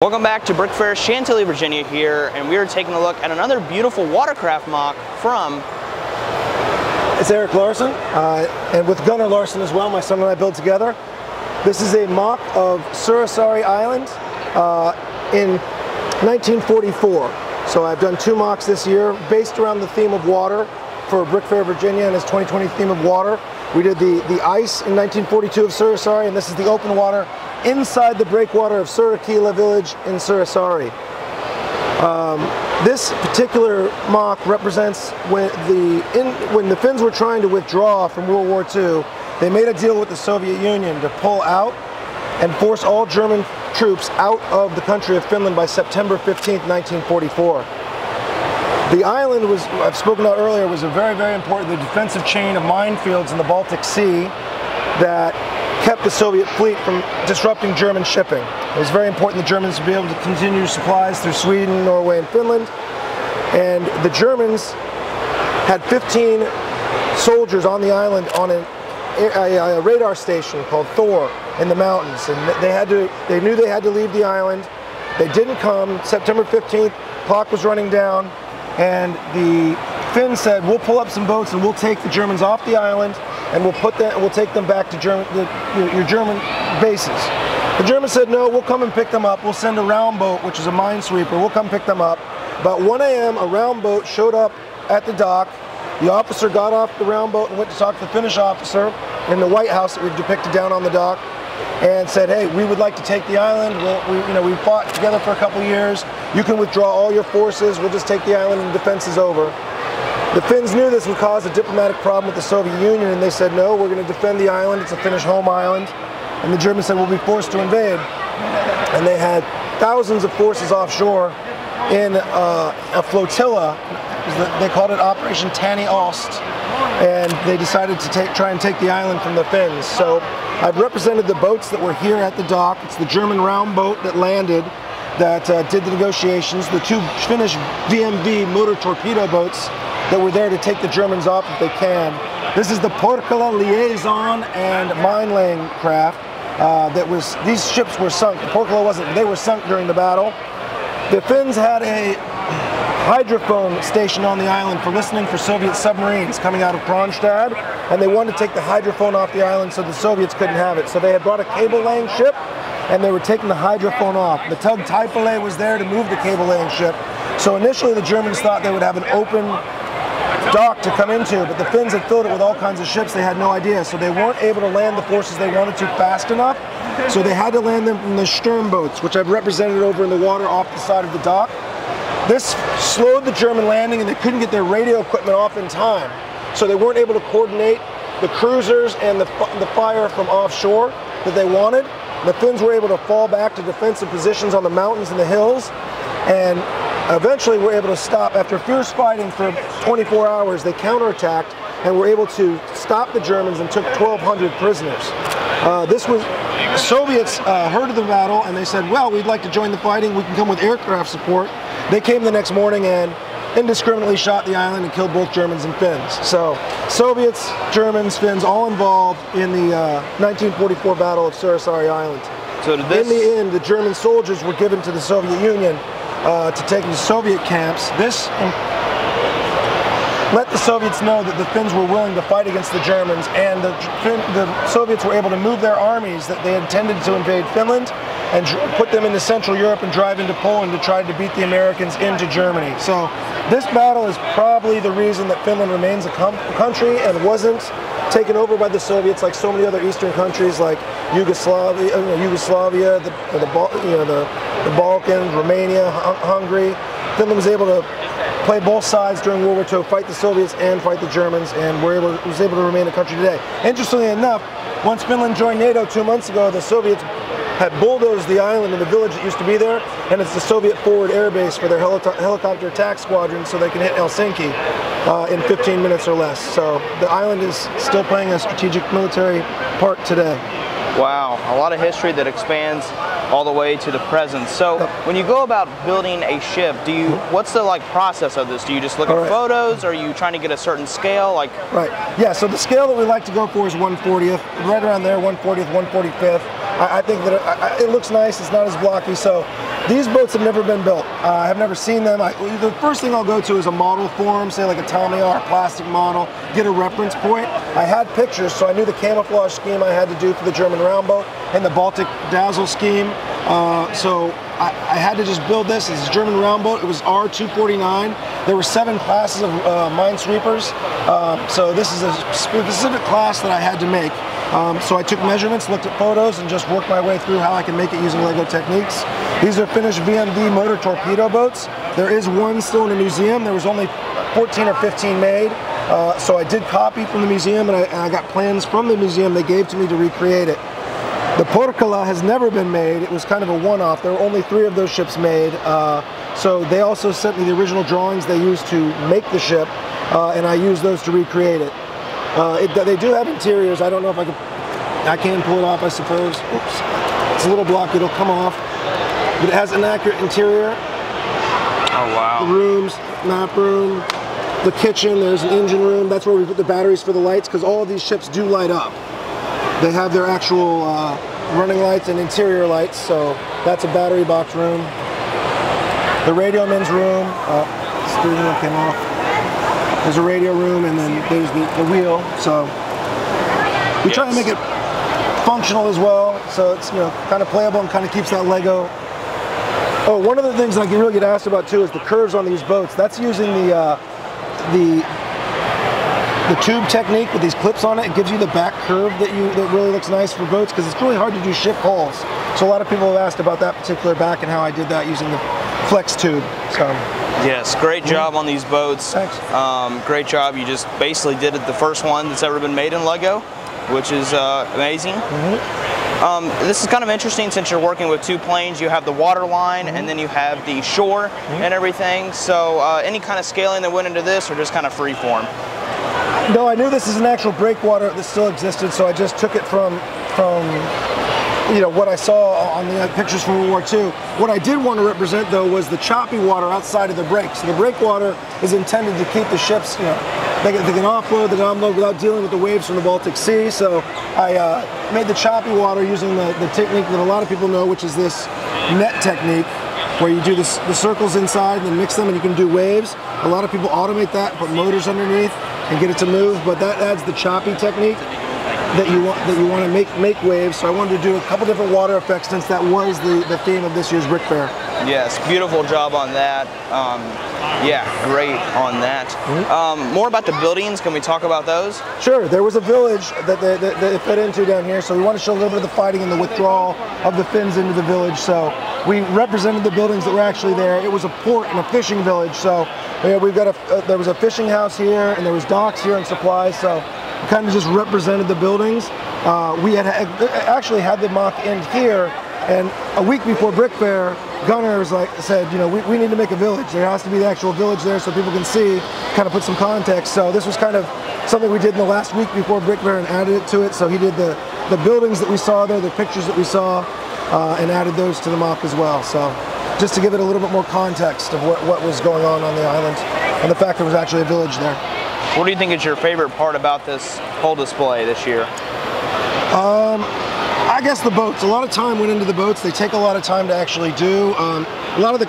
Welcome back to Brick Fair, Chantilly, Virginia here, and we are taking a look at another beautiful watercraft mock from... It's Eric Larson, and with Gunnar Larson as well, my son and I built together. This is a mock of Suursaari Island in 1944. So I've done two mocks this year based around the theme of water for Brick Fair, Virginia, and its 2020 theme of water. We did the ice in 1942 of Suursaari, and this is the open water inside the breakwater of Suursaari village in Suursaari. This particular mock represents when the Finns were trying to withdraw from World War II. They made a deal with the Soviet Union to pull out and force all German troops out of the country of Finland by September 15th, 1944. The island was, I've spoken about earlier, was a very, very important, the defensive chain of minefields in the Baltic Sea that kept the Soviet fleet from disrupting German shipping. It was very important the Germans to be able to continue supplies through Sweden, Norway, and Finland. And the Germans had 15 soldiers on the island on a radar station called Thor in the mountains. And they knew they had to leave the island. They didn't come. September 15th, clock was running down, and the Finns said, we'll pull up some boats and we'll take the Germans off the island and we'll take them back to your German bases. The Germans said, no, we'll come and pick them up. We'll send a round boat, which is a minesweeper. We'll come pick them up. About 1 a.m., a round boat showed up at the dock. The officer got off the round boat and went to talk to the Finnish officer in the White House that we've depicted down on the dock and said, hey, we would like to take the island. We fought together for a couple years. You can withdraw all your forces. We'll just take the island and defense is over. The Finns knew this would cause a diplomatic problem with the Soviet Union, and they said, no, we're going to defend the island. It's a Finnish home island. And the Germans said, we'll be forced to invade. And they had thousands of forces offshore in a flotilla. They called it Operation Tanni Ost. And they decided to try and take the island from the Finns. So I've represented the boats that were here at the dock. It's the German round boat that landed, that did the negotiations. The two Finnish VMV motor torpedo boats that were there to take the Germans off if they can. This is the Porkkala liaison and mine-laying craft. These ships were sunk. The Porkkala wasn't. They were sunk during the battle. The Finns had a hydrophone station on the island for listening for Soviet submarines coming out of Kronstadt, and they wanted to take the hydrophone off the island so the Soviets couldn't have it. So they had brought a cable-laying ship, and they were taking the hydrophone off. The tug Taipale was there to move the cable-laying ship. So initially the Germans thought they would have an open dock to come into, but the Finns had filled it with all kinds of ships. They had no idea, so they weren't able to land the forces they wanted to fast enough, so they had to land them from the Sturm boats, which I've represented over in the water off the side of the dock. This slowed the German landing, and they couldn't get their radio equipment off in time, so they weren't able to coordinate the cruisers and the fire from offshore that they wanted. The Finns were able to fall back to defensive positions on the mountains and the hills, and eventually were able to stop. After fierce fighting for 24 hours, they counterattacked and were able to stop the Germans and took 1,200 prisoners. The Soviets heard of the battle, and they said, well, we'd like to join the fighting. We can come with aircraft support. They came the next morning and indiscriminately shot the island and killed both Germans and Finns. So Soviets, Germans, Finns, all involved in the 1944 Battle of Suursaari Island. So in the end, the German soldiers were given to the Soviet Union to take them to Soviet camps. This let the Soviets know that the Finns were willing to fight against the Germans, and the Soviets were able to move their armies that they intended to invade Finland and put them into Central Europe and drive into Poland to try to beat the Americans into Germany. So this battle is probably the reason that Finland remains a country and wasn't taken over by the Soviets like so many other Eastern countries like Yugoslavia, the Balkans, Romania, Hungary. Finland was able to play both sides during World War II, fight the Soviets and fight the Germans, and was able to remain a country today. Interestingly enough, once Finland joined NATO 2 months ago, the Soviets had bulldozed the island and the village that used to be there, and it's the Soviet forward air base for their helicopter attack squadron so they can hit Helsinki in 15 minutes or less. So the island is still playing a strategic military part today. Wow, a lot of history that expands all the way to the present. So when you go about building a ship, what's the process of this? Do you just look at photos, or are you trying to get a certain scale? Right, yeah, so the scale that we like to go for is 1/40th, right around there, 1/40th, 1/45th. I think that it looks nice, it's not as blocky, so These boats have never been built. I have never seen them. The first thing I'll go to is a model form, say like a Tamiya plastic model, get a reference point. I had pictures, so I knew the camouflage scheme I had to do for the German round boat and the Baltic dazzle scheme. So I had to just build this. It's a German round boat. It was R249. There were 7 classes of minesweepers. So this is a specific class that I had to make. So I took measurements, looked at photos, and just worked my way through how I can make it using LEGO techniques. These are finished VMD motor torpedo boats. There is one still in the museum. There was only 14 or 15 made. So I did copy from the museum, and I got plans from the museum they gave to me to recreate it. The Porcala has never been made. It was kind of a one-off. There were only 3 of those ships made. So they also sent me the original drawings they used to make the ship, and I used those to recreate it. They do have interiors. I don't know if I can pull it off, I suppose. Oops. It's a little block, it'll come off. But it has an accurate interior. Oh, wow. The rooms, map room, the kitchen, there's an engine room. That's where we put the batteries for the lights, because all of these ships do light up. They have their actual running lights and interior lights, so that's a battery box room. The radio men's room, steering wheel came off. There's a radio room, and then there's the wheel. So we try to make it functional as well, so it's, you know, kind of playable and kind of keeps that Lego. Oh, one of the things I can really get asked about too is the curves on these boats. That's using the tube technique with these clips on it. It gives you the back curve that really looks nice for boats, because it's really hard to do ship hulls. So a lot of people have asked about that particular back and how I did that using the flex tube. So. Yes, great job on these boats. Thanks. Great job. You just basically did it the first one that's ever been made in LEGO, which is amazing. This is kind of interesting since you're working with 2 planes. You have the water line and then you have the shore and everything. So any kind of scaling that went into this, or just kind of free form? No, I knew this is an actual breakwater that still existed, so I just took it from you know, what I saw on the pictures from World War II. What I did want to represent, though, was the choppy water outside of the break. So the breakwater is intended to keep the ships, you know, they can offload, they can unload without dealing with the waves from the Baltic Sea. So I made the choppy water using the technique that a lot of people know, which is this net technique, where you do the circles inside and then mix them and you can do waves. A lot of people automate that, put motors underneath and get it to move, but that adds the choppy technique that you want to make waves. So I wanted to do a couple different water effects, since that was the theme of this year's Brick Fair. Yes, beautiful job on that. Yeah, great on that. More about the buildings, can we talk about those? Sure, there was a village that they fit into down here, so we want to show a little bit of the fighting and the withdrawal of the Finns into the village. So we represented the buildings that were actually there. It was a port and a fishing village, so we've got there was a fishing house here, and there was docks here and supplies, so we kind of just represented the buildings. We had actually had the mock end here, and a week before Brick Fair, Gunnar said, you know, we need to make a village. There has to be the actual village there so people can see, kind of put some context. So this was kind of something we did in the last week before Brick Fair and added it to it. So he did the buildings that we saw there, the pictures that we saw, and added those to the mock as well. So just to give it a little bit more context of what was going on the island, and the fact there was actually a village there. What do you think is your favorite part about this whole display this year? I guess the boats. A lot of time went into the boats. They take a lot of time to actually do.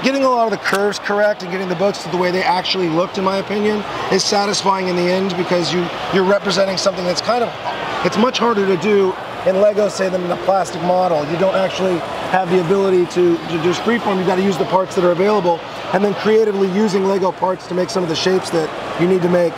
Getting a lot of the curves correct and getting the boats to the way they actually looked, in my opinion, is satisfying in the end, because you're representing something that's it's much harder to do in Lego, say, than in a plastic model. You don't actually have the ability to just freeform. You've got to use the parts that are available, and then creatively using Lego parts to make some of the shapes that you need to make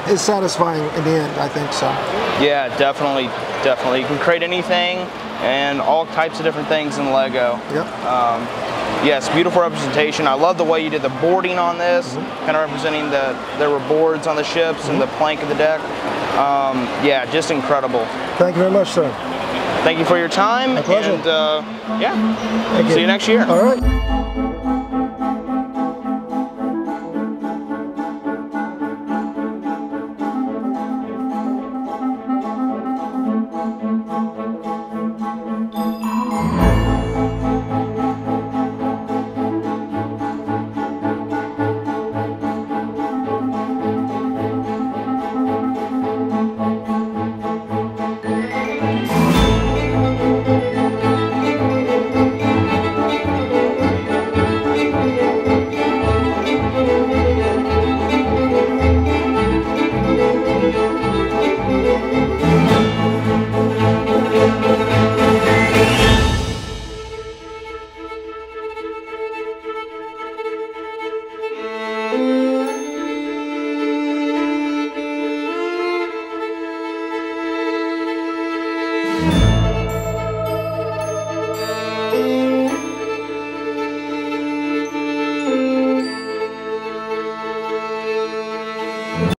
is satisfying in the end, I think so. Yeah, definitely. You can create anything and all types of different things in Lego. Yep. Yes, beautiful representation. I love the way you did the boarding on this, kind of representing there were boards on the ships and the plank of the deck. Yeah, just incredible. Thank you very much, sir. Thank you for your time. My pleasure. And yeah, Thank you. See you next year. All right.